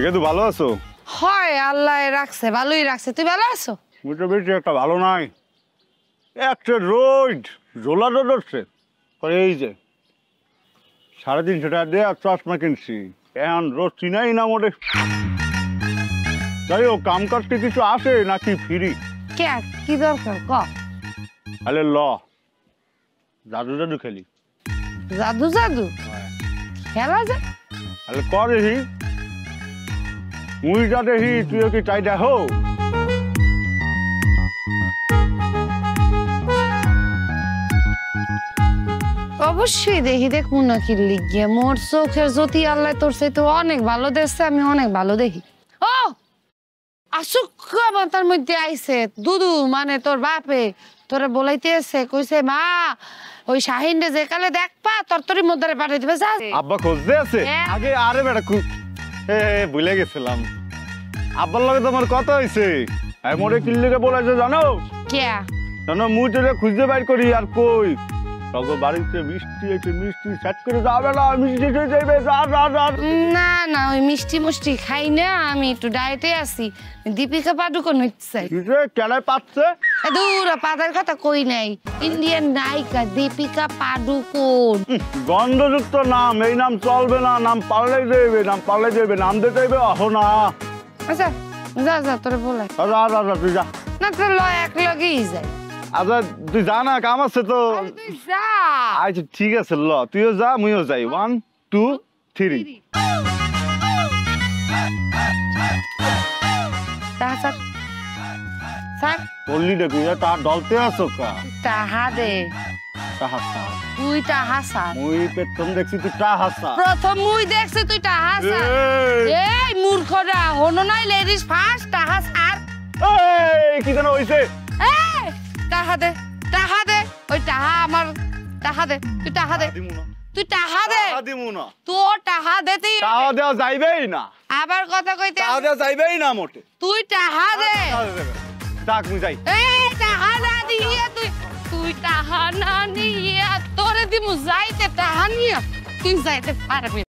দেখে তুই ভালো আছো? হয় আল্লাহ রাখছে, ভালোই রাখছে। তুই ভালো আছো? মুখটা বেশি একটা ভালো নাই, একটা রোদ ঝোলা রোদ হচ্ছে। এই যে 350 টাকা দিয়ে চশমা কিনছি, এখন রোদ চিনাই না মোটে। যাই হোক, কাম কাজ কি কিছু আসে নাকি ফ্রি? কে কি দরকার ক? তাহলে ল জাদু জাদু খেলি। জাদু জাদু খেলা যায়? তাহলে ক দেখি, মুই যা দেখি তুইও কি তাই দেখো? অবশ্যই দেখি, দেখবো না কি লিখিয়ে। মোর চোখের জ্যোতি আল্লাহ তোর তো অনেক ভালো দেখছে, আমি অনেক ভালো দেখি। ও আসুক মাথার মধ্যে আইছে দুদু, মানে তোর বাপে তোরে বলাইতে এসে কইছে, মা ওই শাহিন যে কালে দেখবা তরতরি মধ্যে পাঠাই দিবে। যা আব্বা খুঁজতে আছে আগে। আরে বেটা ভুলে গেছিলাম, আব্বার লগে তোমার কথা হয়েছে। মোটে কিল্লিকে বলেছে জানো? কে জানো, মুই তোরে খুঁজতে বাইর করি আর কই তখন বাড়িতে মিষ্টি আছে, মিষ্টি সেট করে যাবে না, মিষ্টি যাইবে। না না, ওই মিষ্টি মুষ্টি খাই না, আমি একটু ডায়েটে আছি। দীপিকা পাডুকোন হচ্ছে কেনায় পাচ্ছে দূর পাতার কথা কই নাই। ইন্ডিয়ান নায়িকা দীপিকা পাডুকোন। গন্ধযুক্ত নাম, এই নাম চলবে না। নাম পাল্লাই দেবে, নাম পাল্লাই দেবে, নাম দিতে হইবে। আহ না, আচ্ছা যা যা তোরে বলে তুই যা না, তোর ল এক লগেই যায়। আচ্ছা তুই যা না, কাম আছে তো। তুই যা। আচ্ছা ঠিক আছে, ল তুইও যা মুইও যাই। 1 2 3। বললি না তুই তার দলতে আছো কা? টাহা দে। টাহাসা তুই টাহা সার। মুই প্রথম দেখছি তুই টাহাসা। প্রথম মুই দেখছি তুই টাহা সার। এই মূর্খরা, হনো নাই লেডিস ফার্স্ট, টাহা সার। এই কি জানো হইছে? এই টাহা দে, টাহা দে। ওই টাহা আমার, টাহা দে। তুই টাহা দে, তুই টাহা দে। দিমু না, তোর টাহা দে। তুই টাহা দেওয়া যাইবেই না। আবার কথা কইতে টাহা দেওয়া যাইবেই না মোটে। তুই টাহা দে। ডাক মুই যাই। এই টাহা না দিয়ে তুই টাহা না নিয়ে তোরে দিমু যাইতে, টাহা নিয়ে তুই যাইতে পারবি।